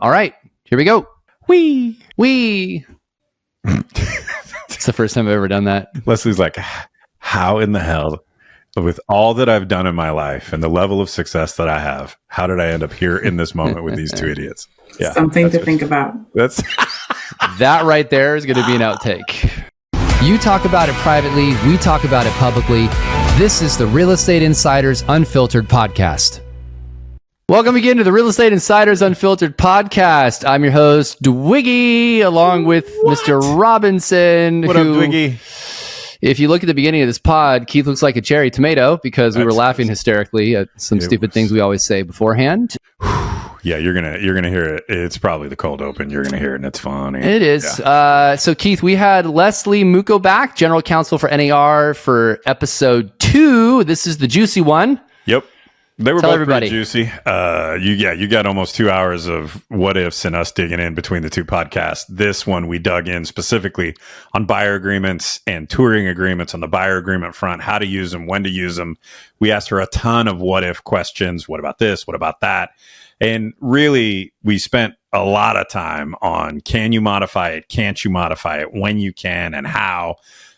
All right, here we go. Wee. It's the first time I've ever done that. Lesley's like, how in the hell, with all that I've done in my life and the level of success that I have, how did I end up here in this moment with these two idiots? Yeah, something to think about. That's that right there is going to be an outtake. You talk about it privately, we talk about it publicly. This is the Real Estate Insiders Unfiltered podcast. Welcome again to the Real Estate Insiders Unfiltered podcast. I'm your host, Dwiggy, along with Mr. Robinson. What up, Dwiggy? If you look at the beginning of this pod, Keith looks like a cherry tomato because we were laughing hysterically at some stupid things we always say beforehand. Yeah, you're gonna hear it. It's probably the cold open. You're gonna hear it, and it's funny. It is. Yeah. So Keith, we had Lesley Muchow back, General Counsel for NAR, for episode 2. This is the juicy one. Yep. They were Tell both everybody. pretty juicy. You got almost 2 hours of what ifs and us digging in between the two podcasts. This one, we dug in specifically on buyer agreements and touring agreements on the buyer agreement front, how to use them, when to use them. We asked her a ton of what if questions. What about this? What about that? And really, we spent a lot of time on, can you modify it? Can't you modify it? When you can and how?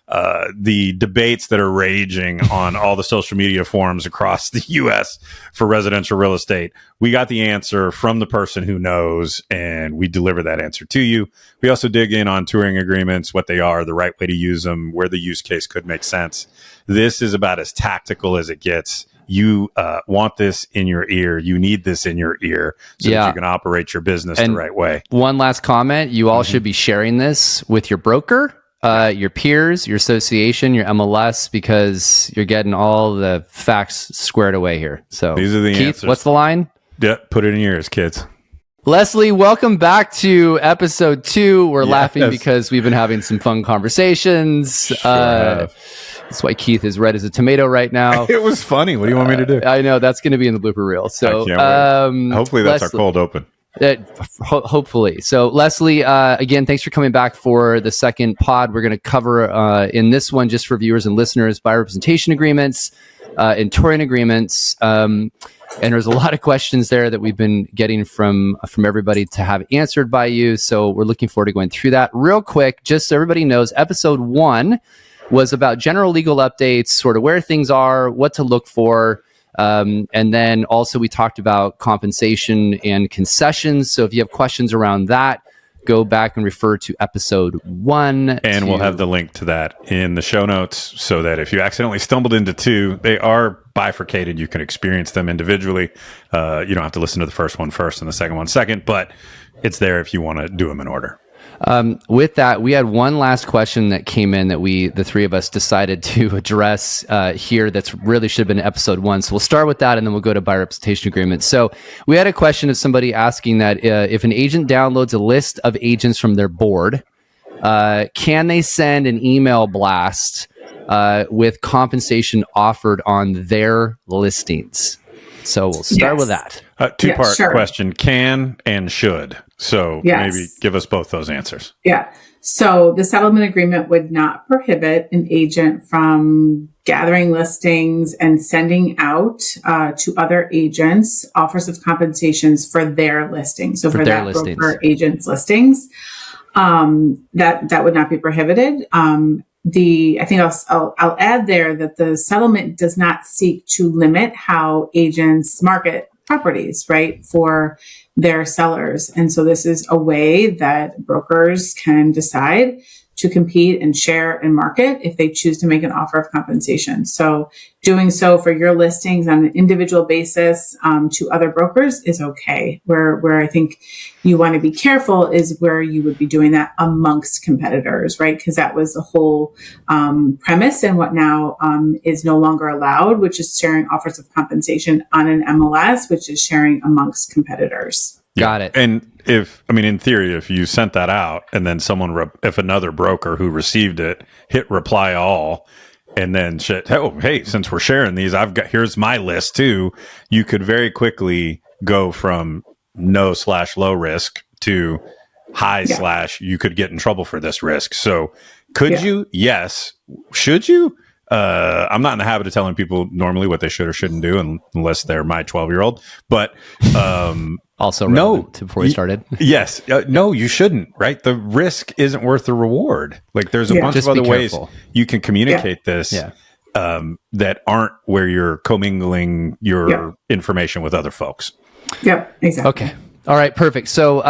The debates that are raging on all the social media forums across the U.S. for residential real estate. We got the answer from the person who knows, and we deliver that answer to you. We also dig in on touring agreements, what they are, the right way to use them, where the use case could make sense. This is about as tactical as it gets. You want this in your ear. You need this in your ear so that you can operate your business the right way. One last comment. You all should be sharing this with your broker, your peers, your association, your MLS, because you're getting all the facts squared away here. So these are the Keith, answers. What's the line? Yeah, put it in your ears, kids. Lesley, welcome back to episode 2. We're laughing because we've been having some fun conversations. That's why Keith is red as a tomato right now. It was funny. What do you want me to do? I know that's going to be in the blooper reel. So hopefully that's our cold open. Hopefully. So Lesley, again, thanks for coming back for the second pod. We're going to cover in this one, just for viewers and listeners, buyer representation agreements and touring agreements. And there's a lot of questions there that we've been getting from everybody to have answered by you. So we're looking forward to going through that real quick. Just so everybody knows, episode 1 was about general legal updates, sort of where things are, what to look for. And then also we talked about compensation and concessions. So if you have questions around that, go back and refer to episode 1. And we'll have the link to that in the show notes so that if you accidentally stumbled into 2, they are bifurcated. You can experience them individually. You don't have to listen to the first one first and the second one second, but it's there if you want to do them in order. With that, we had one last question that came in that the three of us decided to address here. That's really should have been episode 1. So we'll start with that, and then we'll go to buyer representation agreements. So we had a question of somebody asking that if an agent downloads a list of agents from their board, can they send an email blast with compensation offered on their listings? So we'll start with that. Two-part question, can and should. So maybe give us both those answers. Yeah. So the settlement agreement would not prohibit an agent from gathering listings and sending out to other agents offers of compensations for their listings. So for that broker agent's listings, that would not be prohibited. I think I'll add there that the settlement does not seek to limit how agents market properties, right, for their sellers. And so this is a way that brokers can decide to compete and share and market if they choose to make an offer of compensation. So doing so for your listings on an individual basis to other brokers is okay. Where I think you want to be careful is where you would be doing that amongst competitors, right? Because that was the whole premise and what now is no longer allowed, which is sharing offers of compensation on an MLS, which is sharing amongst competitors. Got it. And in theory, if you sent that out and then if another broker who received it hit reply all and then hey, since we're sharing these, here's my list too. You could very quickly go from no/low risk to high/ you could get in trouble for this risk. So could you? Yes. Should you? I'm not in the habit of telling people normally what they should or shouldn't do unless they're my 12-year-old. But also relevant to before we started. Yes. No, you shouldn't, right? The risk isn't worth the reward. Like there's a bunch Just of other be ways careful. you can communicate this that aren't where you're commingling your information with other folks. Yep, exactly. Okay. All right, perfect. So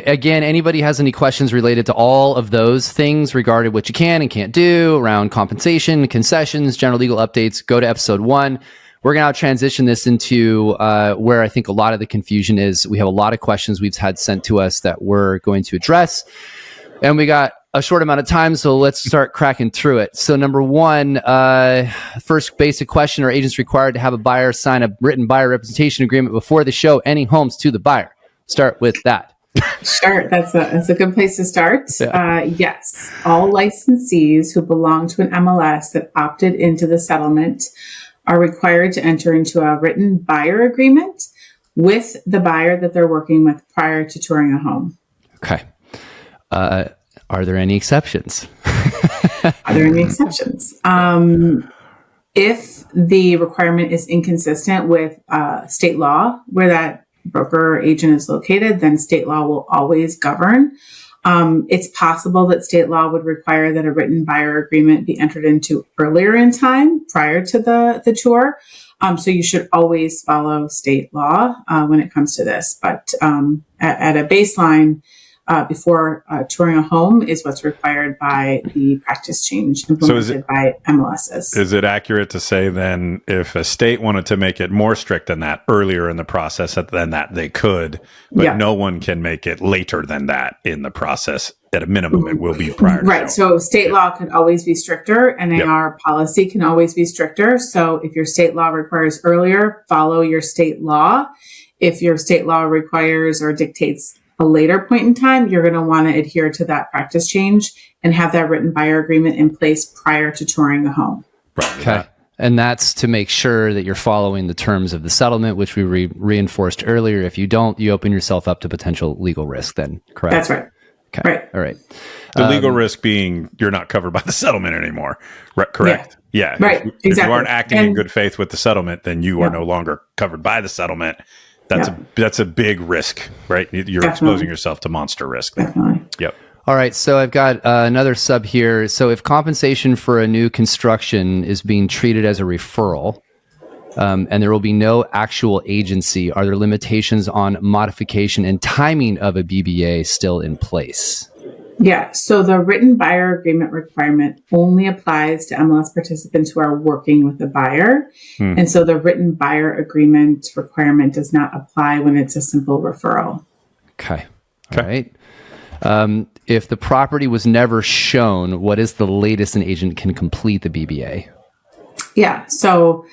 again, anybody has any questions related to all of those things regarding what you can and can't do around compensation, concessions, general legal updates, go to episode 1. We're going to transition this into where I think a lot of the confusion is. We have a lot of questions we've had sent to us that we're going to address. And we got a short amount of time, so let's start cracking through it. So number 1, first basic question, are agents required to have a buyer sign a written buyer representation agreement before they show any homes to the buyer? Start with that. Sure, that's a good place to start. Yeah. Yes, all licensees who belong to an MLS that opted into the settlement are required to enter into a written buyer agreement with the buyer that they're working with prior to touring a home. Okay. Are there any exceptions? Are there any exceptions? If the requirement is inconsistent with state law where that broker or agent is located, then state law will always govern. It's possible that state law would require that a written buyer agreement be entered into earlier in time prior to the tour. So you should always follow state law when it comes to this. But at a baseline, before touring a home is what's required by the practice change implemented by MLSs. Is it accurate to say then if a state wanted to make it more strict than that earlier in the process than that they could, but no one can make it later than that in the process? At a minimum, it will be prior. Right. So state law can always be stricter. NAR policy can always be stricter. So if your state law requires earlier, follow your state law. If your state law requires or dictates a later point in time, you're going to want to adhere to that practice change and have that written buyer agreement in place prior to touring the home. Right. Okay. And that's to make sure that you're following the terms of the settlement, which we reinforced earlier. If you don't, you open yourself up to potential legal risk then, correct? That's right. Okay. Right. All right. The legal risk being you're not covered by the settlement anymore. Right, correct? Yeah. Right. If Exactly. you aren't acting in good faith with the settlement, then you are no longer covered by the settlement. That's a big risk, right? You're exposing yourself to monster risk. Definitely. Yep. All right. So I've got another sub here. So if compensation for a new construction is being treated as a referral, and there will be no actual agency, are there limitations on modification and timing of a BBA still in place? Yeah. So the written buyer agreement requirement only applies to MLS participants who are working with the buyer. And so the written buyer agreement requirement does not apply when it's a simple referral. Okay. All right. If the property was never shown, what is the latest an agent can complete the BBA? Yeah. So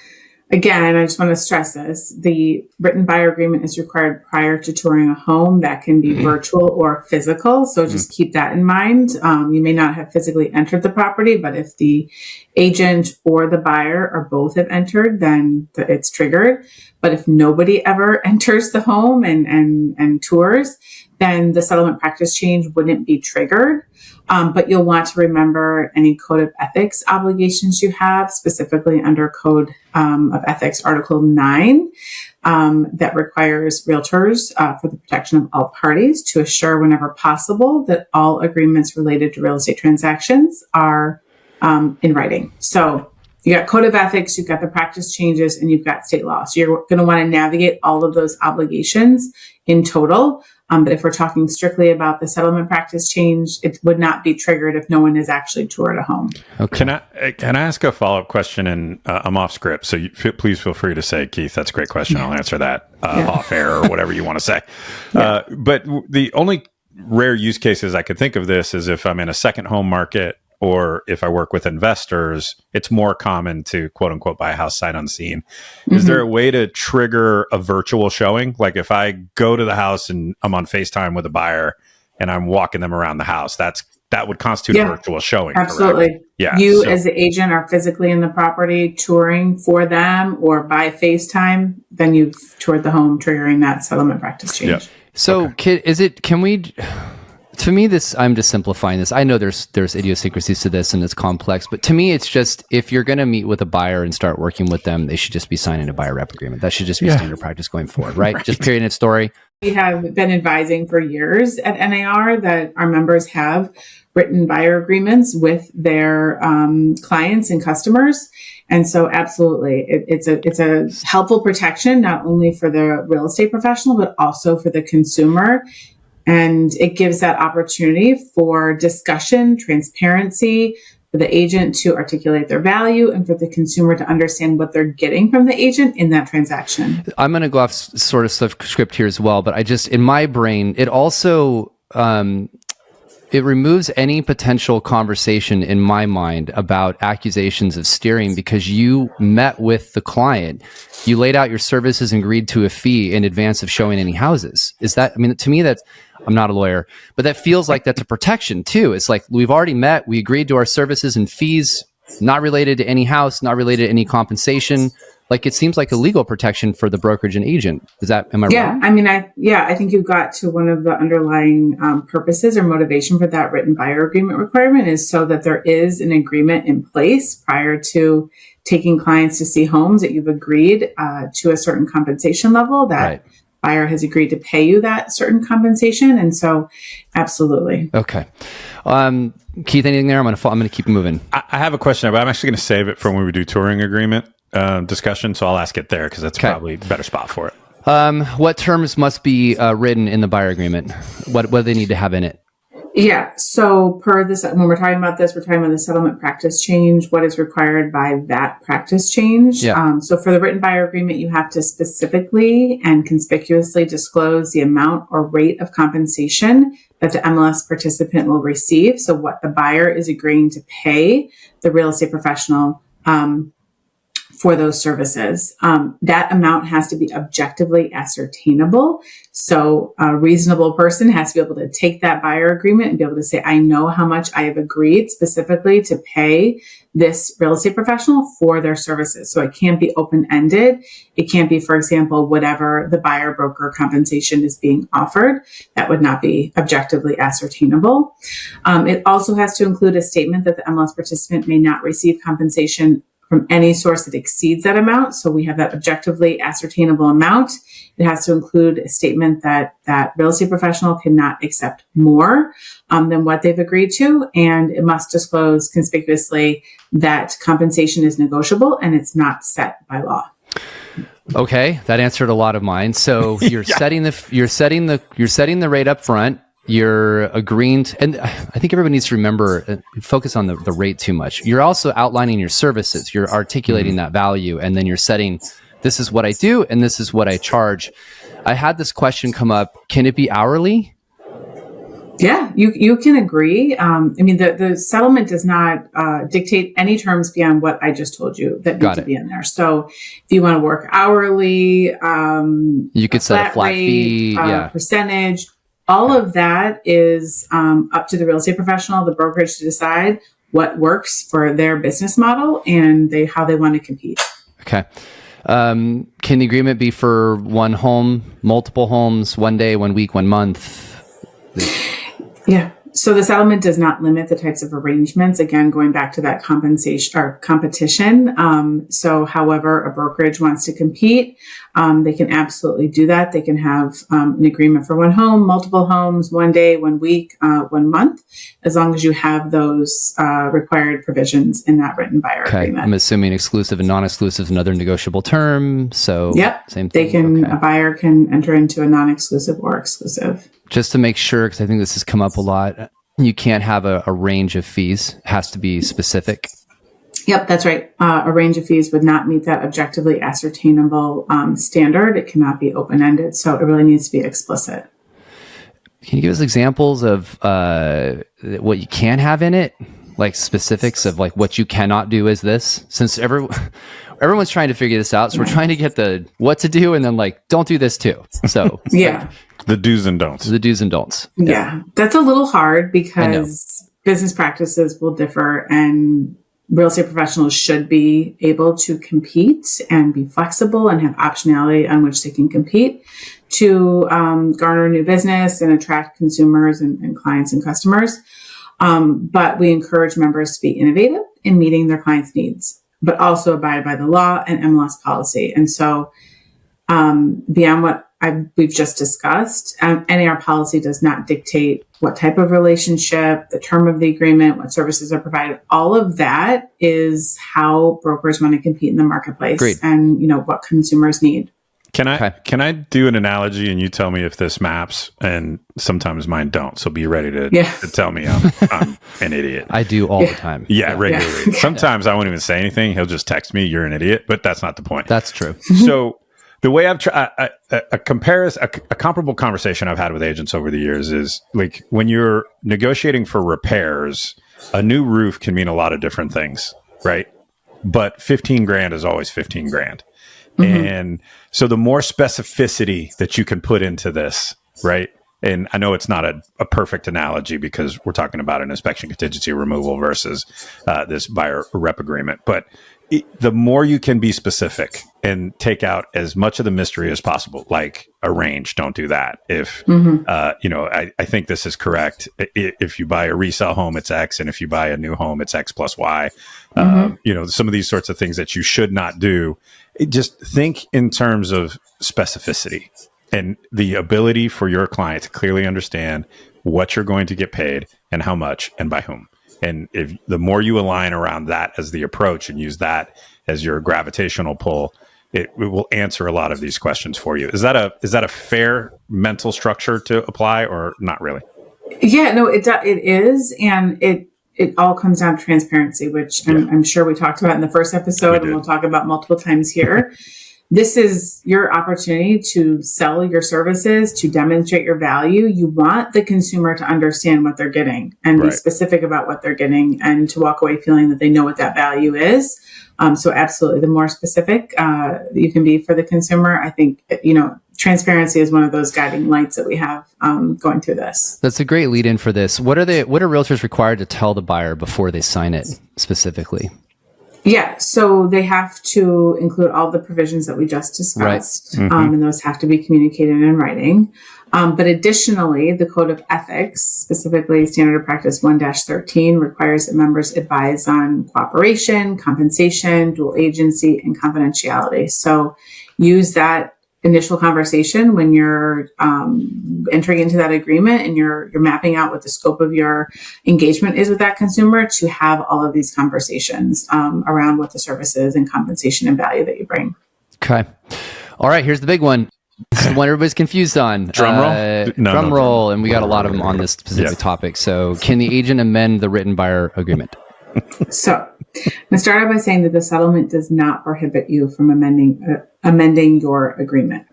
again, I just want to stress this. The written buyer agreement is required prior to touring a home. That can be virtual or physical. So just keep that in mind. You may not have physically entered the property, but if the agent or the buyer or both have entered, then it's triggered. But if nobody ever enters the home and tours, then the settlement practice change wouldn't be triggered. But you'll want to remember any code of ethics obligations you have, specifically under Code of Ethics Article 9, that requires realtors for the protection of all parties to assure whenever possible that all agreements related to real estate transactions are in writing. So you got Code of Ethics, you've got the practice changes, and you've got state law. So you're going to want to navigate all of those obligations in total. But if we're talking strictly about the settlement practice change, it would not be triggered if no one has actually toured a home. Okay. Can I ask a follow-up question? And I'm off script, so please feel free to say, Keith, that's a great question. I'll answer that off air or whatever you want to say. But the only rare use cases I could think of this is if I'm in a second home market or if I work with investors, it's more common to quote unquote buy a house sight unseen. Is there a way to trigger a virtual showing? Like if I go to the house and I'm on FaceTime with a buyer and I'm walking them around the house, that would constitute a virtual showing. Absolutely. Correct? Yeah. You as the agent are physically in the property touring for them or by FaceTime, then you've toured the home, triggering that settlement practice change. So To me, I'm just simplifying this. I know there's idiosyncrasies to this and it's complex, but to me, it's just if you're going to meet with a buyer and start working with them, they should just be signing a buyer rep agreement. That should just be standard practice going forward, right? Right. Just period, end story. We have been advising for years at NAR that our members have written buyer agreements with their clients and customers. And so absolutely, it's a helpful protection, not only for the real estate professional, but also for the consumer. And it gives that opportunity for discussion, transparency, for the agent to articulate their value and for the consumer to understand what they're getting from the agent in that transaction. I'm going to go off sort of script here as well, but in my brain, it also, it removes any potential conversation in my mind about accusations of steering because you met with the client. You laid out your services and agreed to a fee in advance of showing any houses. To me, I'm not a lawyer, but that feels like that's a protection too. It's like we've already met, we agreed to our services and fees, not related to any house, not related to any compensation. Like it seems like a legal protection for the brokerage and agent. Am I wrong? I think you got to one of the underlying purposes or motivation for that written buyer agreement requirement is so that there is an agreement in place prior to taking clients to see homes that you've agreed to a certain compensation level that right. Buyer has agreed to pay you that certain compensation. And so absolutely. Okay. Keith, anything there? I'm going to keep moving. I have a question, but I'm actually going to save it for when we do touring agreement discussion. So I'll ask it there because that's probably a better spot for it. What terms must be written in the buyer agreement? What do they need to have in it? Yeah. So per this, when we're talking about this, we're talking about the settlement practice change, what is required by that practice change. Yeah. So for the written buyer agreement, you have to specifically and conspicuously disclose the amount or rate of compensation that the MLS participant will receive. So what the buyer is agreeing to pay the real estate professional for those services. That amount has to be objectively ascertainable. So a reasonable person has to be able to take that buyer agreement and be able to say, I know how much I have agreed specifically to pay this real estate professional for their services. So it can't be open-ended. It can't be, for example, whatever the buyer broker compensation is being offered. That would not be objectively ascertainable. It also has to include a statement that the MLS participant may not receive compensation from any source that exceeds that amount. So we have that objectively ascertainable amount. It has to include a statement that that real estate professional cannot accept more than what they've agreed to. And it must disclose conspicuously that compensation is negotiable and it's not set by law. Okay, that answered a lot of mine. So you're setting the rate up front. You're agreeing to, and I think everybody needs to remember, focus on the rate too much. You're also outlining your services. You're articulating that value, and then you're setting, this is what I do, and this is what I charge. I had this question come up. Can it be hourly? Yeah, you can agree. The settlement does not dictate any terms beyond what I just told you that need to be in there. So if you want to work hourly, you could set a flat fee, percentage. All of that is up to the real estate professional, the brokerage, to decide what works for their business model and how they want to compete. Okay. Can the agreement be for one home, multiple homes, 1 day, 1 week, 1 month? Yeah. So the settlement does not limit the types of arrangements. Again, going back to that compensation or competition. So however a brokerage wants to compete, they can absolutely do that. They can have an agreement for one home, multiple homes, 1 day, 1 week, 1 month, as long as you have those required provisions in that written buyer agreement. I'm assuming exclusive and non-exclusive is another negotiable term. So same thing. A buyer can enter into a non-exclusive or exclusive. Just to make sure, because I think this has come up a lot, you can't have a range of fees. It has to be specific. Yep, that's right. A range of fees would not meet that objectively ascertainable standard. It cannot be open-ended. So it really needs to be explicit. Can you give us examples of what you can have in it? Like specifics of like what you cannot do is this? Since everyone's trying to figure this out. So we're trying to get the what to do and then like, don't do this too. So yeah. The do's and don'ts. The do's and don'ts. Yeah. That's a little hard because business practices will differ and real estate professionals should be able to compete and be flexible and have optionality on which they can compete to garner new business and attract consumers and clients and customers. But we encourage members to be innovative in meeting their clients' needs, but also abide by the law and MLS policy. And so beyond what we've just discussed, NAR policy does not dictate what type of relationship, the term of the agreement, what services are provided. All of that is how brokers want to compete in the marketplace. Great. And what consumers need. Can I do an analogy and you tell me if this maps? And sometimes mine don't. So be ready to tell me I'm an idiot. I do all the time. Yeah, regularly. Sometimes I won't even say anything. He'll just text me, "You're an idiot," but that's not the point. That's true. So the way I've tried a comparable conversation I've had with agents over the years is like when you're negotiating for repairs, a new roof can mean a lot of different things, right? But 15 grand is always 15 grand. And so the more specificity that you can put into this, right? And I know it's not a perfect analogy because we're talking about an inspection contingency removal versus this buyer rep agreement. But the more you can be specific and take out as much of the mystery as possible, like a range, don't do that. If, I think this is correct. If you buy a resale home, it's X. And if you buy a new home, it's X plus Y. Some of these sorts of things that you should not do. Just think in terms of specificity and the ability for your client to clearly understand what you're going to get paid and how much and by whom. And if the more you align around that as the approach and use that as your gravitational pull, it will answer a lot of these questions for you. Is that a fair mental structure to apply or not really? Yeah, no, it is. And it all comes down to transparency, which I'm sure we talked about in the first episode, and we'll talk about multiple times here. This is your opportunity to sell your services, to demonstrate your value. You want the consumer to understand what they're getting and be specific about what they're getting and to walk away feeling that they know what that value is. So absolutely, the more specific you can be for the consumer, I think, transparency is one of those guiding lights that we have going through this. That's a great lead in for this. What are realtors required to tell the buyer before they sign it specifically? Yeah, so they have to include all the provisions that we just discussed, and those have to be communicated in writing. But additionally, the Code of Ethics, specifically Standard of Practice 1-13, requires that members advise on cooperation, compensation, dual agency, and confidentiality. So use that initial conversation when you're entering into that agreement and you're mapping out what the scope of your engagement is with that consumer to have all of these conversations around what the services and compensation and value that you bring. Okay. All right. Here's the big one. This is one everybody's confused on. Drum roll? Drum roll. And we got a lot of them on this specific topic. So can the agent amend the written buyer agreement? So I'm going to start out by saying that the settlement does not prohibit you from amending your agreement.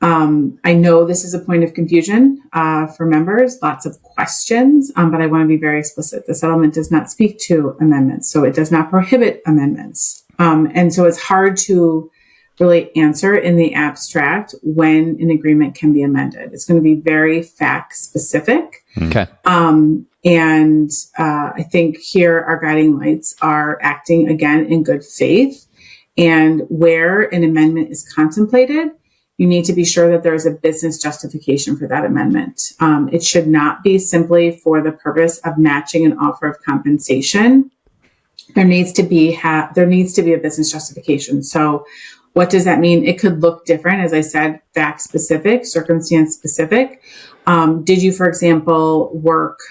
I know this is a point of confusion for members, lots of questions, but I want to be very explicit. The settlement does not speak to amendments, so it does not prohibit amendments. And so it's hard to really answer in the abstract when an agreement can be amended. It's going to be very fact specific. Okay. And I think here our guiding lights are acting again in good faith. And where an amendment is contemplated, you need to be sure that there is a business justification for that amendment. It should not be simply for the purpose of matching an offer of compensation. There needs to be a business justification. So what does that mean? It could look different, as I said, fact specific, circumstance specific. Did you, for example,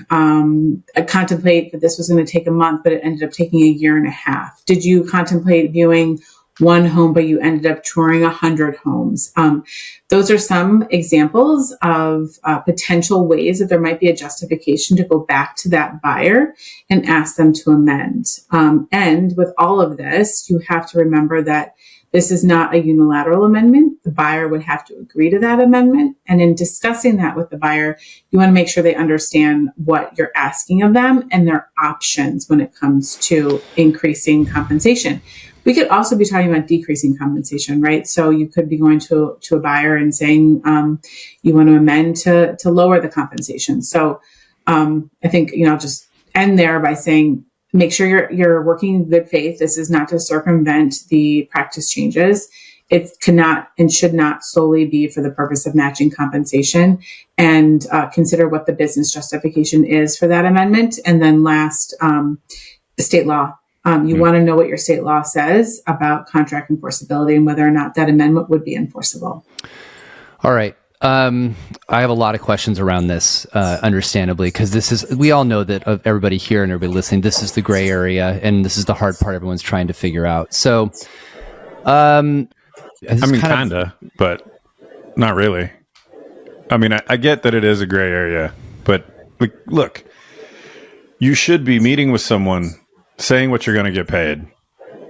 contemplate that this was going to take a month, but it ended up taking a year and a half? Did you contemplate viewing one home, but you ended up touring 100 homes? Those are some examples of potential ways that there might be a justification to go back to that buyer and ask them to amend. And with all of this, you have to remember that this is not a unilateral amendment. The buyer would have to agree to that amendment. And in discussing that with the buyer, you want to make sure they understand what you're asking of them and their options when it comes to increasing compensation. We could also be talking about decreasing compensation, right? So you could be going to a buyer and saying you want to amend to lower the compensation. So I think, I'll just end there by saying, make sure you're working in good faith. This is not to circumvent the practice changes. it cannot and should not solely be for the purpose of matching compensation, and consider what the business justification is for that amendment. And then last, state law. You want to know what your state law says about contract enforceability and whether or not that amendment would be enforceable. All right. I have a lot of questions around this, understandably, because we all know that everybody here and everybody listening, this is the gray area, and this is the hard part everyone's trying to figure out. So, kind of, but not really. I mean, I get that it is a gray area, but look, you should be meeting with someone, saying what you're going to get paid,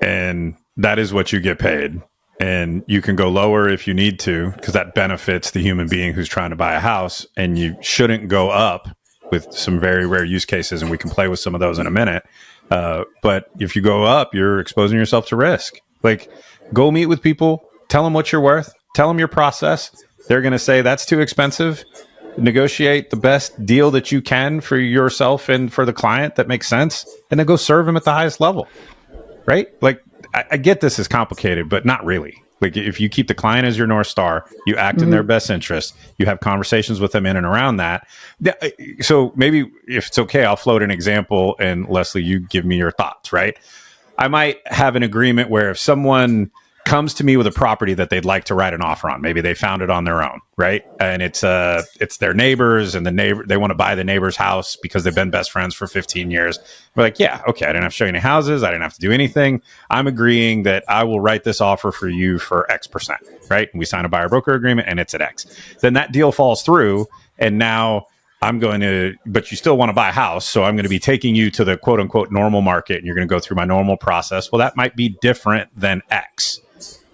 and that is what you get paid. And you can go lower if you need to, because that benefits the human being who's trying to buy a house. And you shouldn't go up with some very rare use cases, and we can play with some of those in a minute. But if you go up, you're exposing yourself to risk. Like, go meet with people, tell them what you're worth, tell them your process. They're going to say that's too expensive. Negotiate the best deal that you can for yourself and for the client that makes sense, and then go serve them at the highest level. Right? Like, I get this is complicated, but not really. Like, if you keep the client as your North Star, you act in their best interest, you have conversations with them in and around that. So maybe if it's okay, I'll float an example, and Lesley, you give me your thoughts, right? I might have an agreement where if someone comes to me with a property that they'd like to write an offer on, maybe they found it on their own, right? And it's their neighbors, and they want to buy the neighbor's house because they've been best friends for 15 years. We're like, yeah, okay, I didn't have to show you any houses, I didn't have to do anything. I'm agreeing that I will write this offer for you for X%, right? And we sign a buyer broker agreement, and it's at X. Then that deal falls through, and now but you still want to buy a house, so I'm going to be taking you to the quote unquote normal market, and you're going to go through my normal process. Well, that might be different than X.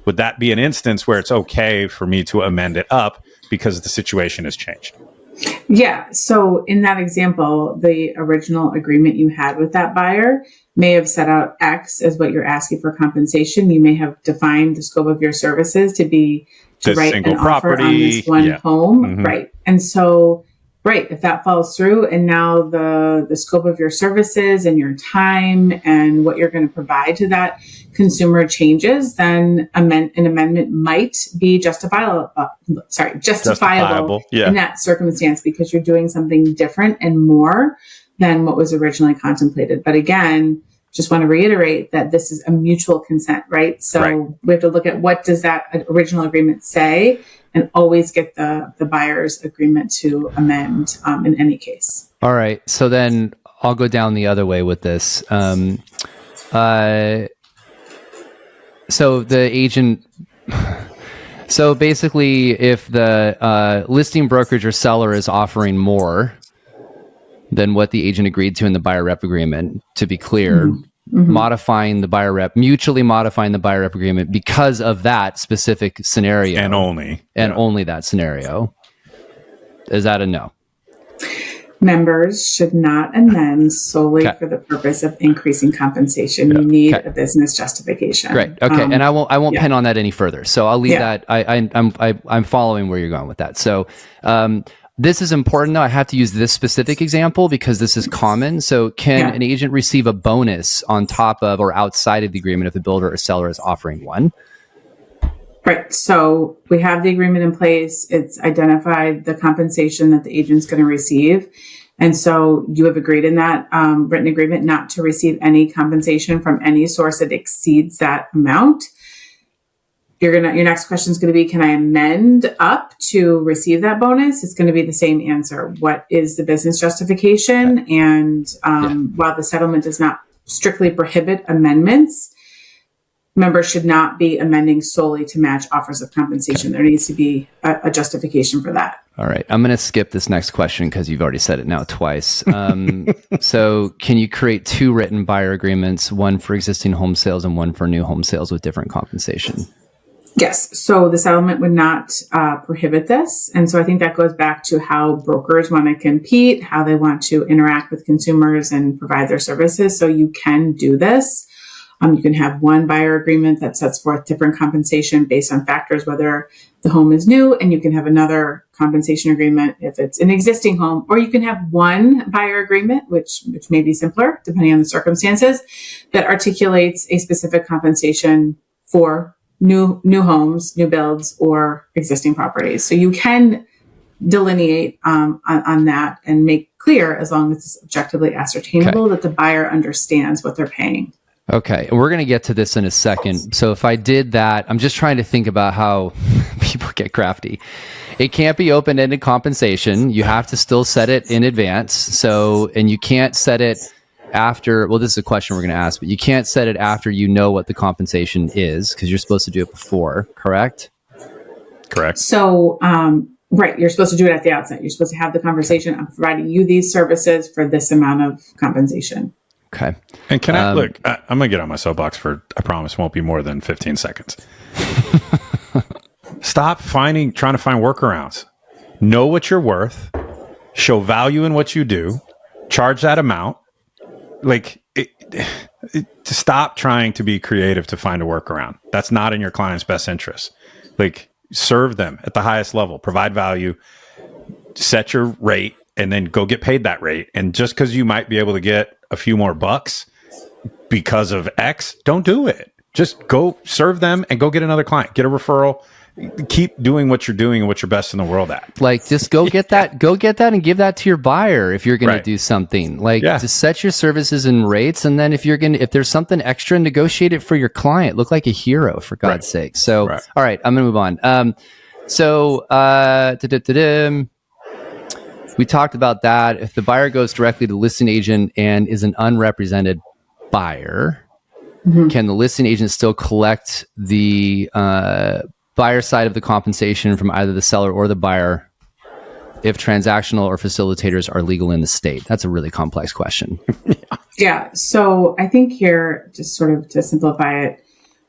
Would that be an instance where it's okay for me to amend it up because the situation has changed? Yeah. So in that example, the original agreement you had with that buyer may have set out X as what you're asking for compensation. You may have defined the scope of your services to write an offer on this one home. Mm-hmm. Right. And so, right, if that falls through, and now the scope of your services and your time and what you're going to provide to that consumer changes, then an amendment might be justifiable in that circumstance, because you're doing something different and more than what was originally contemplated. But again, just want to reiterate that this is a mutual consent, right? So we have to look at what does that original agreement say, and always get the buyer's agreement to amend in any case. All right. So then I'll go down the other way with this. So the agent, so basically if the listing brokerage or seller is offering more than what the agent agreed to in the buyer rep agreement, to be clear, mutually modifying the buyer rep agreement because of that specific scenario. And only that scenario. Is that a no? Members should not amend solely for the purpose of increasing compensation. You need a business justification. Great. Okay. And I won't pin on that any further. So I'll leave that. I'm following where you're going with that. So, this is important though. I have to use this specific example because this is common. So can an agent receive a bonus on top of or outside of the agreement if the builder or seller is offering one? Right. So we have the agreement in place. It's identified the compensation that the agent's going to receive. And so you have agreed in that written agreement not to receive any compensation from any source that exceeds that amount. Your next question is going to be, can I amend up to receive that bonus? It's going to be the same answer. What is the business justification? Okay. And while the settlement does not strictly prohibit amendments, members should not be amending solely to match offers of compensation. There needs to be a justification for that. All right. I'm going to skip this next question because you've already said it now twice. So can you create two written buyer agreements, one for existing home sales and one for new home sales with different compensation? Yes. So the settlement would not prohibit this. And so I think that goes back to how brokers want to compete, how they want to interact with consumers and provide their services. So you can do this. You can have one buyer agreement that sets forth different compensation based on factors, whether the home is new, and you can have another compensation agreement if it's an existing home, or you can have one buyer agreement, which may be simpler depending on the circumstances, that articulates a specific compensation for new homes, new builds, or existing properties. So you can delineate on that and make clear, as long as it's objectively ascertainable, that the buyer understands what they're paying. Okay, we're going to get to this in a second. So if I did that, I'm just trying to think about how people get crafty. It can't be open-ended compensation. You have to still set it in advance. So, and you can't set it after, well, this is a question we're going to ask, but you can't set it after you know what the compensation is, because you're supposed to do it before, correct? Correct. So, right, you're supposed to do it at the outset. You're supposed to have the conversation. I'm providing you these services for this amount of compensation. Okay. And can I look? I'm gonna get on my soapbox for, I promise, won't be more than 15 seconds. Stop trying to find workarounds. Know what you're worth. Show value in what you do. Charge that amount. To stop trying to be creative to find a workaround. That's not in your client's best interest. Serve them at the highest level. Provide value. Set your rate, and then go get paid that rate. And just because you might be able to get a few more bucks because of X, don't do it. Just go serve them and go get another client. Get a referral. Keep doing what you're doing and what you're best in the world at. Just go get that. Go get that and give that to your buyer if you're going to do something. Just set your services and rates, and then if there's something extra, negotiate it for your client. Look like a hero, for God's sake. So, all right, I'm going to move on. We talked about that. If the buyer goes directly to the listing agent and is an unrepresented buyer, can the listing agent still collect the buyer side of the compensation from either the seller or the buyer if transactional or facilitators are legal in the state? That's a really complex question. Yeah. So I think here, just sort of to simplify it,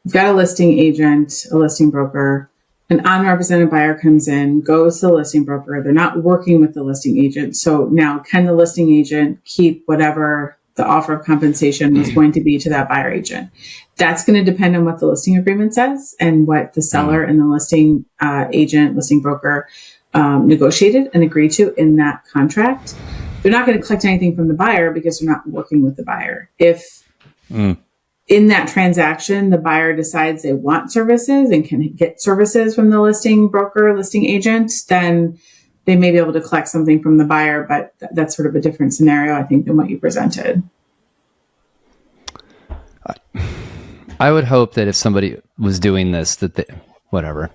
we've got a listing agent, a listing broker. An unrepresented buyer comes in, goes to the listing broker. They're not working with the listing agent. So now, can the listing agent keep whatever the offer of compensation was going to be to that buyer agent? That's going to depend on what the listing agreement says and what the seller and the listing agent, listing broker negotiated and agreed to in that contract. They're not going to collect anything from the buyer because they're not working with the buyer. If in that transaction, the buyer decides they want services and can get services from the listing broker, listing agent, then they may be able to collect something from the buyer, but that's sort of a different scenario, I think, than what you presented. I would hope that if somebody was doing this, whatever.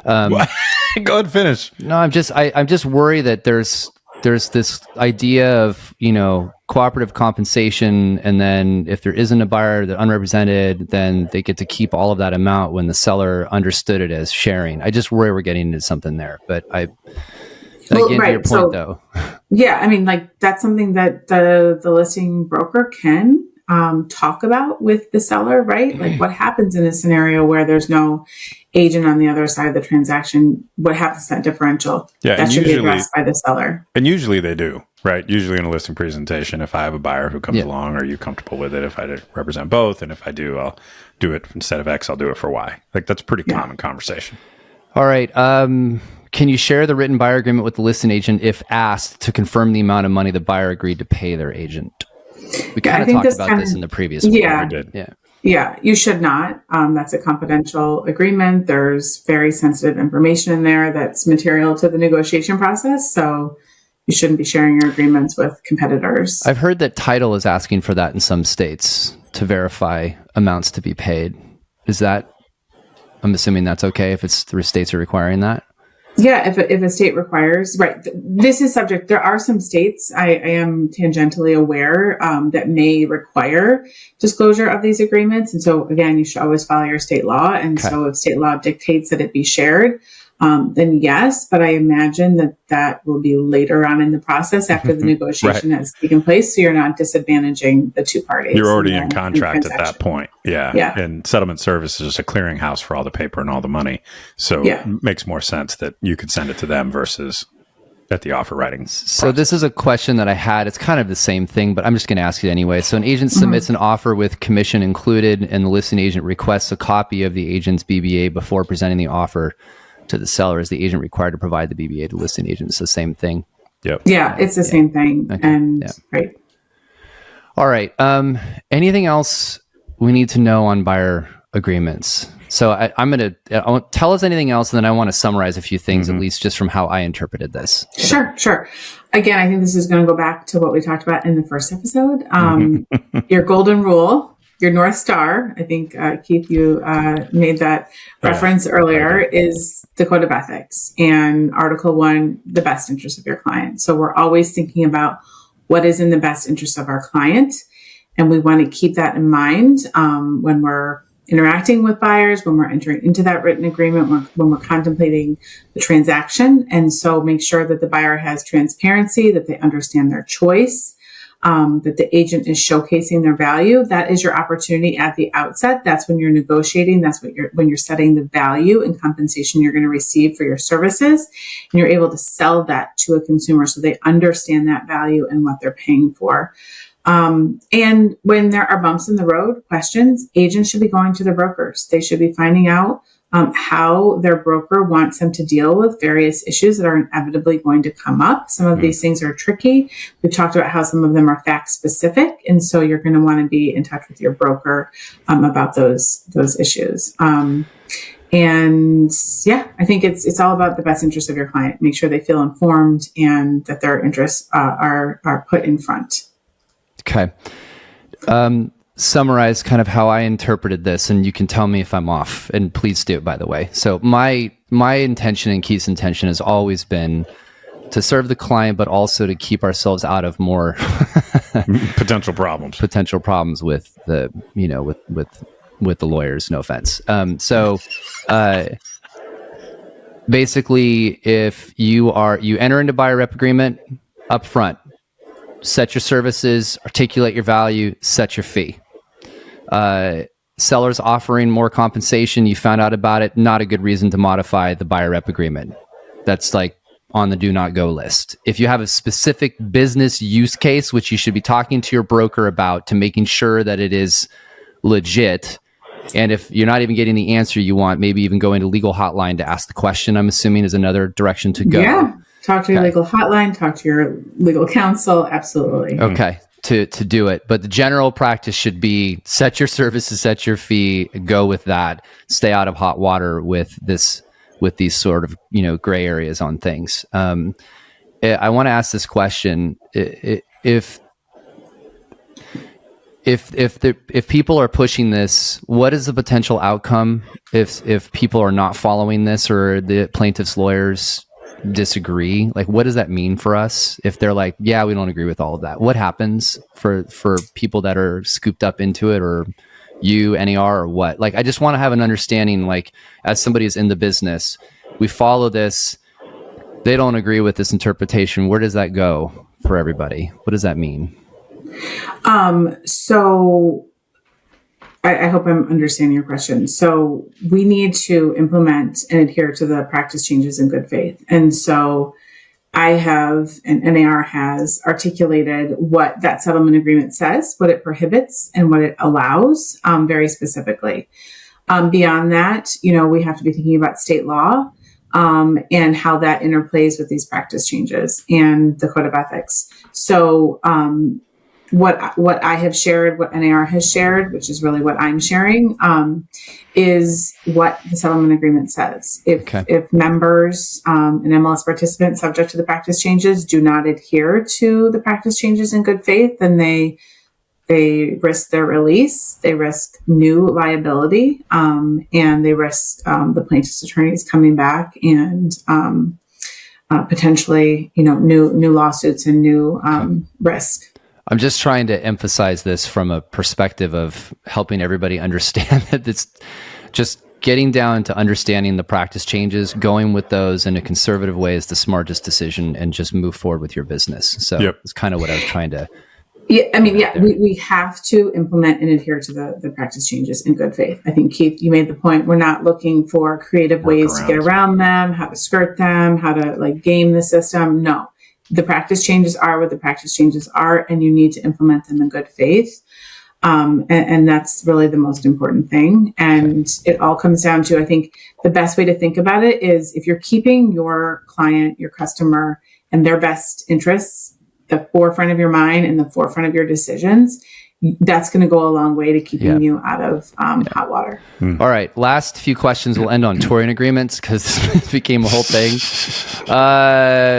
Go ahead and finish. No, I'm just worried that there's this idea of, cooperative compensation, and then if there isn't a buyer, they're unrepresented, then they get to keep all of that amount when the seller understood it as sharing. I just worry we're getting into something there, but I get to your point though. Yeah, I mean, that's something that the listing broker can talk about with the seller, right? What happens in a scenario where there's no agent on the other side of the transaction? What happens to that differential? Yeah, that should be addressed by the seller. And usually they do, right? Usually in a listing presentation, if I have a buyer who comes along, are you comfortable with it? If I represent both, and if I do, I'll do it instead of X, I'll do it for Y. That's pretty common conversation. All right. Can you share the written buyer agreement with the listing agent if asked to confirm the amount of money the buyer agreed to pay their agent? We kind of talked about this in the previous one. Yeah, we did. Yeah, you should not. That's a confidential agreement. There's very sensitive information in there that's material to the negotiation process. So you shouldn't be sharing your agreements with competitors. I've heard that title is asking for that in some states to verify amounts to be paid. I'm assuming that's okay if the states are requiring that? Yeah, if a state requires, right. This is subject. There are some states I am tangentially aware that may require disclosure of these agreements. And so again, you should always follow your state law. And so if state law dictates that it be shared, then yes, but I imagine that will be later on in the process after the negotiation has taken place. So you're not disadvantaging the two parties. You're already in contract at that point. Yeah. And settlement service is just a clearinghouse for all the paper and all the money. So it makes more sense that you could send it to them versus at the offer writing process. So this is a question that I had. It's kind of the same thing, but I'm just going to ask it anyway. So an agent submits an offer with commission included, and the listing agent requests a copy of the agent's BBA before presenting the offer to the seller. Is the agent required to provide the BBA to the listing agent? It's the same thing. Yep. Yeah, it's the same thing. Okay. And right. All right. Anything else we need to know on buyer agreements? So I won't tell us anything else, and then I want to summarize a few things, at least just from how I interpreted this. Sure. Again, I think this is going to go back to what we talked about in the first episode. Your golden rule, your North Star, I think, Keith, you made that reference earlier, is the Code of Ethics and Article 1, the best interest of your client. So we're always thinking about what is in the best interest of our client. And we want to keep that in mind when we're interacting with buyers, when we're entering into that written agreement, when we're contemplating the transaction. And so make sure that the buyer has transparency, that they understand their choice, that the agent is showcasing their value. That is your opportunity at the outset. That's when you're negotiating. That's when you're setting the value and compensation you're going to receive for your services. And you're able to sell that to a consumer so they understand that value and what they're paying for. And when there are bumps in the road, questions, agents should be going to their brokers. They should be finding out how their broker wants them to deal with various issues that are inevitably going to come up. Some of these things are tricky. We've talked about how some of them are fact specific. And so you're going to want to be in touch with your broker about those issues. And yeah, I think it's all about the best interest of your client. Make sure they feel informed and that their interests are put in front. Okay. Summarize kind of how I interpreted this, and you can tell me if I'm off, and please do, by the way. So my intention and Keith's intention has always been to serve the client, but also to keep ourselves out of more potential problems with the, with the lawyers, no offense. Basically, if you enter into buyer rep agreement up front, set your services, articulate your value, set your fee. Sellers offering more compensation, you found out about it, not a good reason to modify the buyer rep agreement. That's like on the do not go list. If you have a specific business use case, which you should be talking to your broker about to making sure that it is legit, and if you're not even getting the answer you want, maybe even go into legal hotline to ask the question, I'm assuming is another direction to go. Yeah. Talk to your legal hotline, talk to your legal counsel. Absolutely. Okay. To do it. But the general practice should be set your services, set your fee, go with that. Stay out of hot water with these sort of, gray areas on things. I want to ask this question. If people are pushing this, what is the potential outcome if people are not following this or the plaintiff's lawyers disagree? Like, what does that mean for us if they're like, yeah, we don't agree with all of that? What happens for people that are scooped up into it, or you, NAR, or what? Like, I just want to have an understanding, like, as somebody who's in the business, we follow this, they don't agree with this interpretation. Where does that go for everybody? What does that mean? So I hope I'm understanding your question. So we need to implement and adhere to the practice changes in good faith. And so I have, and NAR has articulated what that settlement agreement says, what it prohibits and what it allows, very specifically. Beyond that, we have to be thinking about state law, and how that interplays with these practice changes and the Code of Ethics. So, what I have shared, what NAR has shared, which is really what I'm sharing, is what the settlement agreement says. If members and MLS participants subject to the practice changes do not adhere to the practice changes in good faith, then they risk their release, they risk new liability, and they risk the plaintiff's attorneys coming back and potentially, new lawsuits and new risk. I'm just trying to emphasize this from a perspective of helping everybody understand that it's just getting down to understanding the practice changes, going with those in a conservative way is the smartest decision, and just move forward with your business. So It's kind of what I was trying to. Yeah, we have to implement and adhere to the practice changes in good faith. I think, Keith, you made the point. We're not looking for creative ways to get around them, how to skirt them, how to game the system. No. The practice changes are what the practice changes are, and you need to implement them in good faith. And that's really the most important thing. And it all comes down to, I think, the best way to think about it is if you're keeping your client, your customer, and their best interests the forefront of your mind and the forefront of your decisions, that's going to go a long way to keeping you out of hot water. All right. Last few questions. We'll end on touring agreements because this became a whole thing.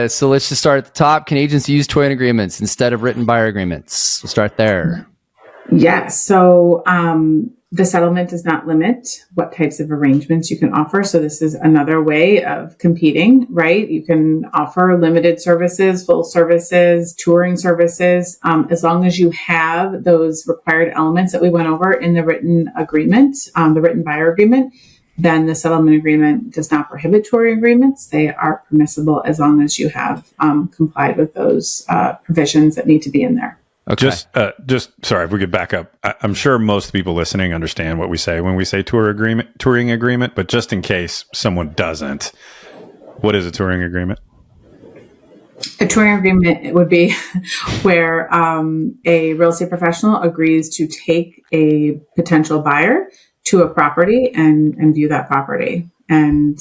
So let's just start at the top. Can agents use touring agreements instead of written buyer agreements? We'll start there. Yeah. So the settlement does not limit what types of arrangements you can offer. So this is another way of competing, right? You can offer limited services, full services, touring services, as long as you have those required elements that we went over in the written agreement, the written buyer agreement. Then the settlement agreement does not prohibit touring agreements. They are permissible as long as you have complied with those provisions that need to be in there. Okay. Just sorry, if we could back up. I'm sure most people listening understand what we say when we say touring agreement, but just in case someone doesn't, what is a touring agreement? A touring agreement would be where a real estate professional agrees to take a potential buyer to a property and view that property. And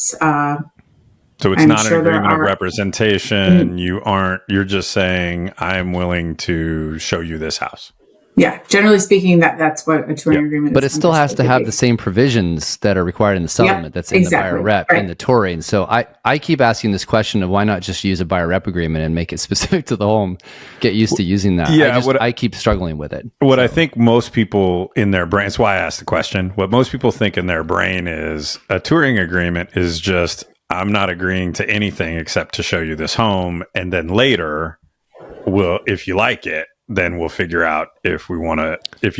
so it's not an agreement of representation. You're just saying, I'm willing to show you this house. Yeah. Generally speaking, that's what a touring agreement is. But it still has to have the same provisions that are required in the settlement that's in the buyer rep and the touring. So I keep asking this question of why not just use a buyer rep agreement and make it specific to the home, get used to using that. Yeah, I keep struggling with it. I think most people in their brain, that's why I asked the question. What most people think in their brain is a touring agreement is just, I'm not agreeing to anything except to show you this home. And then later, if you like it, then we'll figure out if you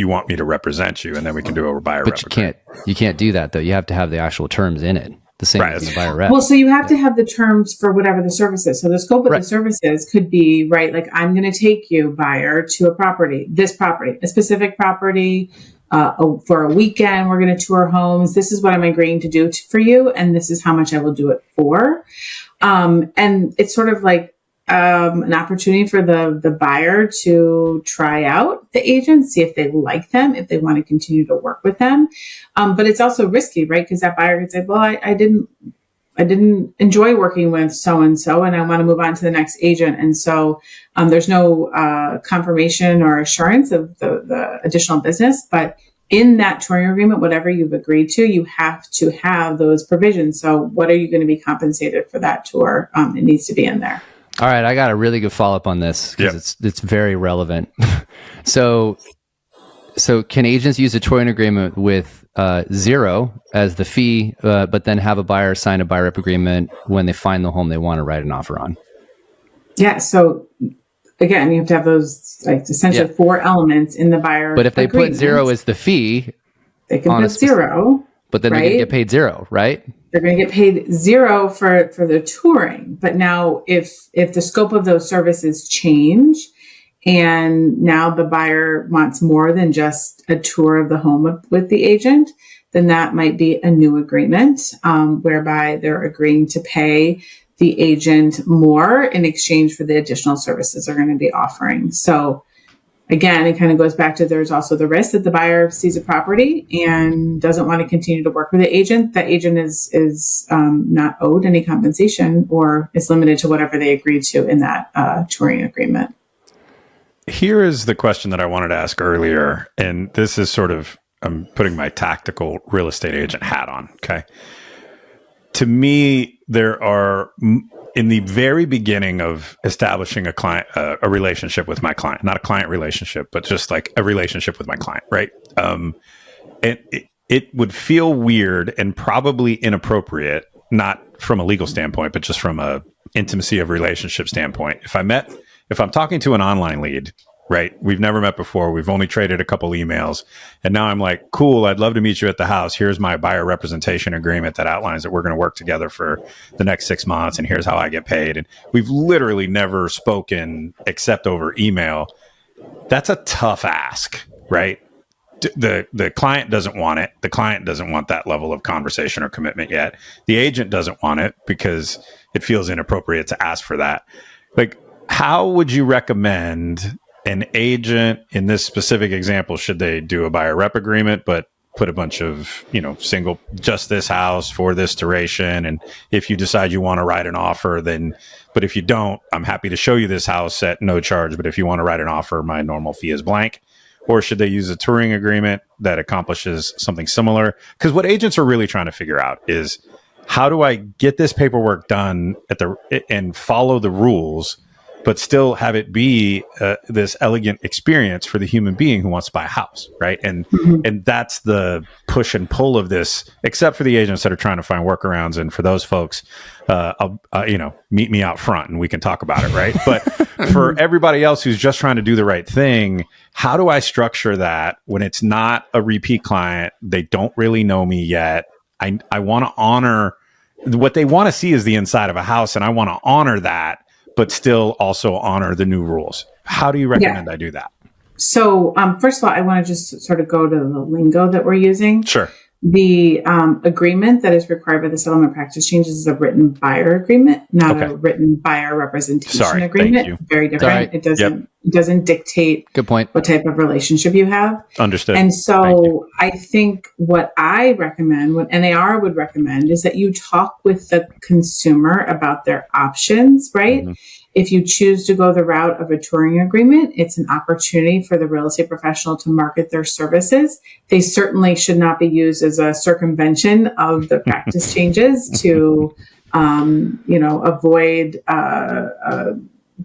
want me to represent you, and then we can do a buyer rep. But you can't do that though. You have to have the actual terms in it. The same as the buyer rep. Well, so you have to have the terms for whatever the service is. So the scope of the services could be, right, like I'm going to take you, buyer, to a property, a specific property, for a weekend. We're going to tour homes. This is what I'm agreeing to do for you, and this is how much I will do it for. And it's sort of like an opportunity for the buyer to try out the agent, see if they like them, if they want to continue to work with them. But it's also risky, right? Because that buyer could say, well, I didn't enjoy working with so-and-so, and I want to move on to the next agent. And so there's no confirmation or assurance of the additional business. But in that touring agreement, whatever you've agreed to, you have to have those provisions. So what are you going to be compensated for that tour? It needs to be in there. All right, I got a really good follow-up on this because it's very relevant. So can agents use a touring agreement with zero as the fee, but then have a buyer sign a buyer rep agreement when they find the home they want to write an offer on? Yeah. So again, you have to have those essentially 4 elements in the buyer. But if they put zero as the fee, they can put zero. But then they're going to get paid zero, right? They're going to get paid zero for the touring. But now if the scope of those services change, and now the buyer wants more than just a tour of the home with the agent, then that might be a new agreement whereby they're agreeing to pay the agent more in exchange for the additional services they're going to be offering. So again, it kind of goes back to there's also the risk that the buyer sees a property and doesn't want to continue to work with the agent. That agent is not owed any compensation or is limited to whatever they agreed to in that touring agreement. Here is the question that I wanted to ask earlier, and this is sort of, I'm putting my tactical real estate agent hat on, okay? To me, there are, in the very beginning of establishing a relationship with my client, not a client relationship, but just like a relationship with my client, right? It would feel weird and probably inappropriate, not from a legal standpoint, but just from a intimacy of relationship standpoint. If I'm talking to an online lead, right? We've never met before. We've only traded a couple emails. And now I'm like, cool, I'd love to meet you at the house. Here's my buyer representation agreement that outlines that we're going to work together for the next 6 months. And here's how I get paid. And we've literally never spoken except over email. That's a tough ask, right? The client doesn't want it. The client doesn't want that level of conversation or commitment yet. The agent doesn't want it because it feels inappropriate to ask for that. Like, how would you recommend an agent in this specific example, should they do a buyer rep agreement, but put a bunch of, single, just this house for this duration. And if you decide you want to write an offer, but if you don't, I'm happy to show you this house at no charge. But if you want to write an offer, my normal fee is blank. Or should they use a touring agreement that accomplishes something similar? Because what agents are really trying to figure out is, how do I get this paperwork done and follow the rules, but still have it be this elegant experience for the human being who wants to buy a house, right? And that's the push and pull of this, except for the agents that are trying to find workarounds. And for those folks, meet me out front and we can talk about it, right? But for everybody else who's just trying to do the right thing, how do I structure that when it's not a repeat client? They don't really know me yet. I want to honor what they want to see is the inside of a house, and I want to honor that, but still also honor the new rules. How do you recommend I do that? So, first of all, I want to just sort of go to the lingo that we're using. Sure. The agreement that is required by the settlement practice changes is a written buyer agreement, not a written buyer representation agreement. Thank you. Very different. It doesn't dictate Good point. what type of relationship you have. Understood. And so I think what I recommend, what NAR would recommend, is that you talk with the consumer about their options, right? Mm-hmm. If you choose to go the route of a touring agreement, it's an opportunity for the real estate professional to market their services. They certainly should not be used as a circumvention of the practice changes to, avoid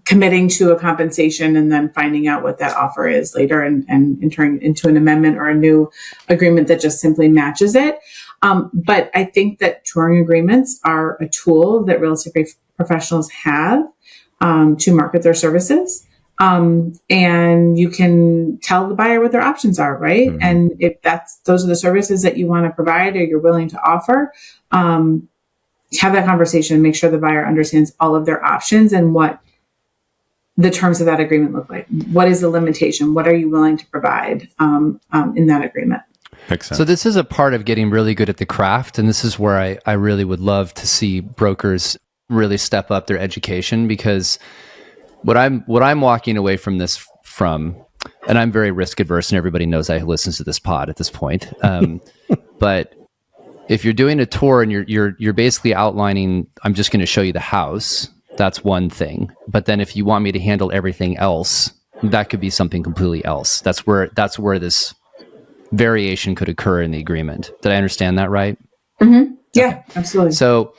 committing to a compensation and then finding out what that offer is later and entering into an amendment or a new agreement that just simply matches it. But I think that touring agreements are a tool that real estate professionals have to market their services. And you can tell the buyer what their options are, right? Mm-hmm. And if those are the services that you want to provide or you're willing to offer, have that conversation, make sure the buyer understands all of their options and what the terms of that agreement look like. What is the limitation? What are you willing to provide in that agreement? Makes sense. So this is a part of getting really good at the craft. And this is where I really would love to see brokers really step up their education, because what I'm walking away from this from, and I'm very risk adverse, and everybody knows I listens to this pod at this point. But if you're doing a tour and you're basically outlining, I'm just going to show you the house, that's one thing. But then if you want me to handle everything else, that could be something completely else. That's where this variation could occur in the agreement. Did I understand that right? Mm-hmm. Yeah, okay. Absolutely. So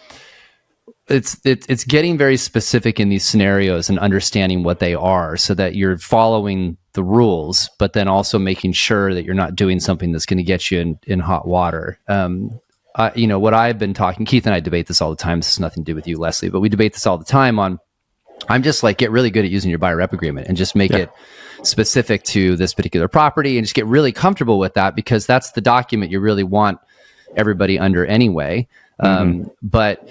it's getting very specific in these scenarios and understanding what they are so that you're following the rules, but then also making sure that you're not doing something that's going to get you in hot water. What I've been talking, Keith and I debate this all the time. This has nothing to do with you, Lesley, but we debate this all the time I'm just like, get really good at using your buyer rep agreement and just make it specific to this particular property and just get really comfortable with that, because that's the document you really want everybody under anyway. But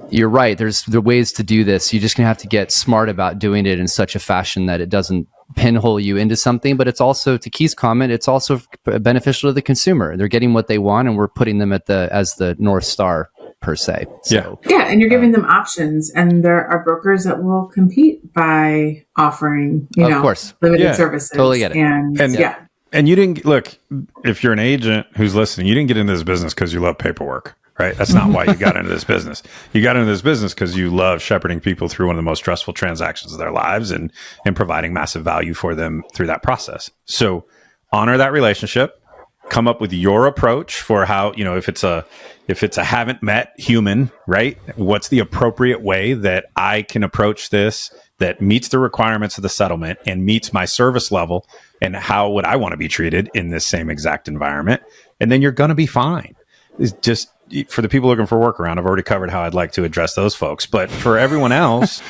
you're right. There are ways to do this. You're just going to have to get smart about doing it in such a fashion that it doesn't pinhole you into something, but it's also, to Keith's comment, it's also beneficial to the consumer. They're getting what they want, and we're putting them as the North Star per se. So, and you're giving them options, and there are brokers that will compete by offering, limited services. Totally get it. And you didn't look, if you're an agent who's listening, you didn't get into this business because you love paperwork. Right? That's not why you got into this business. You got into this business because you love shepherding people through one of the most stressful transactions of their lives and providing massive value for them through that process. So honor that relationship, come up with your approach for how, if it's a haven't met human, right? What's the appropriate way that I can approach this that meets the requirements of the settlement and meets my service level, and how would I want to be treated in this same exact environment? And then you're going to be fine. It's just, for the people looking for a workaround, I've already covered how I'd like to address those folks. But for everyone else,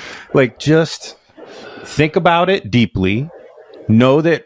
just think about it deeply. Know that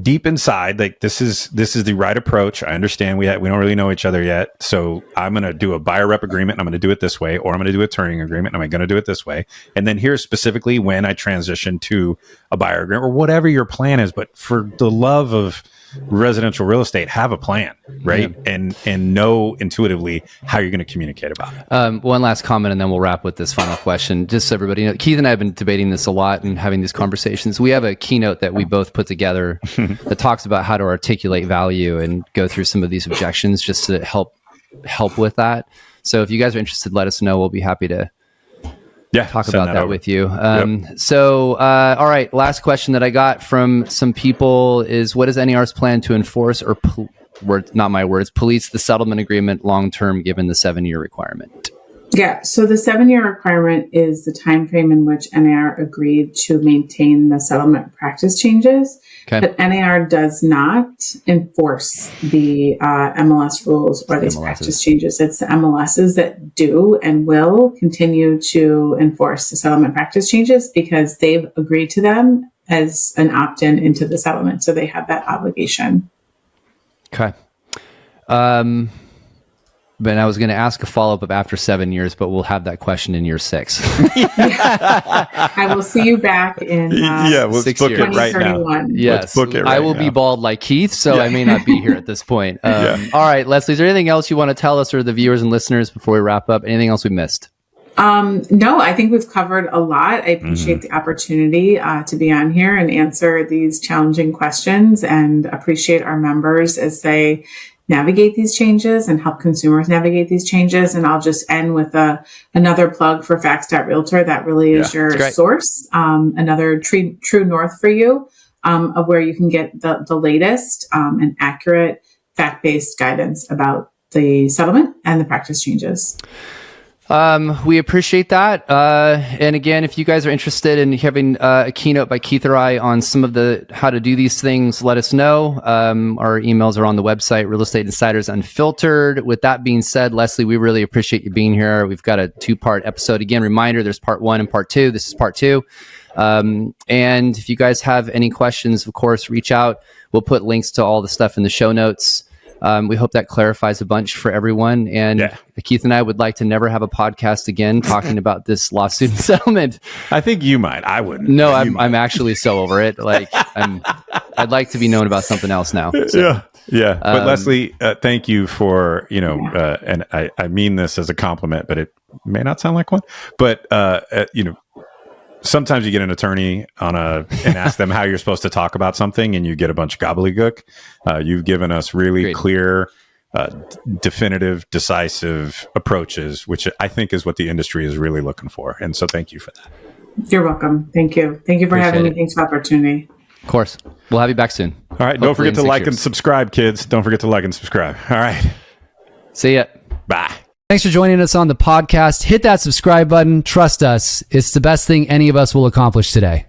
deep inside, this is the right approach. I understand we don't really know each other yet. So I'm going to do a buyer rep agreement, and I'm going to do it this way, or I'm going to do a touring agreement, and I'm going to do it this way. And then here's specifically when I transition to a buyer agreement, or whatever your plan is. But for the love of residential real estate, have a plan, right? Yeah. And know intuitively how you're going to communicate about it. One last comment, and then we'll wrap with this final question. Just so everybody knows, Keith and I have been debating this a lot and having these conversations. We have a keynote that we both put together chapter that talks about how to articulate value and go through some of these objections just to help with that. So if you guys are interested, let us know. We'll be happy to talk about that with you. So, all right. Last question that I got from some people is, what is NAR's plan to enforce or not my words, police the settlement agreement long-term given the 7-year requirement? Yeah, so the 7-year requirement is the time frame in which NAR agreed to maintain the settlement practice changes. Okay. But NAR does not enforce the MLS rules or these practice changes. It's the MLSs that do and will continue to enforce the settlement practice changes because they've agreed to them as an opt-in into the settlement. So they have that obligation. Okay. But I was going to ask a follow-up of after 7 years, but we'll have that question in year 6. I will see you back in we'll 6 book years. it right now. Yes, let's book it right I will be bald like Keith, so I may not be here at this point. All right, Lesley, is there anything else you want to tell us or the viewers and listeners before we wrap up? Anything else we missed? No, I think we've covered a lot. I appreciate the opportunity to be on here and answer these challenging questions, and appreciate our members as they navigate these changes and help consumers navigate these changes. And I'll just end with another plug for Facts.realtor. That really is your source, another true north for you of where you can get the latest and accurate fact-based guidance about the settlement and the practice changes. We appreciate that. And again, if you guys are interested in having a keynote by Keith or I on some of the how to do these things, let us know. Our emails are on the website, Real Estate Insiders Unfiltered. With that being said, Lesley, we really appreciate you being here. We've got a 2-part episode. Again, reminder, there's part 1 and part 2. This is part 2. And if you guys have any questions, of course, reach out. We'll put links to all the stuff in the show notes. We hope that clarifies a bunch for everyone. And Keith and I would like to never have a podcast again talking about this lawsuit and settlement. I think you might. I wouldn't. No, I'm actually so over it. Like I'd like to be known about something else now. So. Yeah. But Lesley, thank you for, and I mean this as a compliment, but it may not sound like one, but, sometimes you get an attorney and ask them how you're supposed to talk about something and you get a bunch of gobbledygook. You've given us really clear, definitive, decisive approaches, which I think is what the industry is really looking for. And so thank you for that. You're welcome. Thank you. Thank you for having me. Thanks for the opportunity. Of course. We'll have you back soon. All right. Hopefully don't forget to like and subscribe, kids. Don't forget to like and subscribe. All right. See ya. Bye. Thanks for joining us on the podcast. Hit that subscribe button. Trust us, it's the best thing any of us will accomplish today.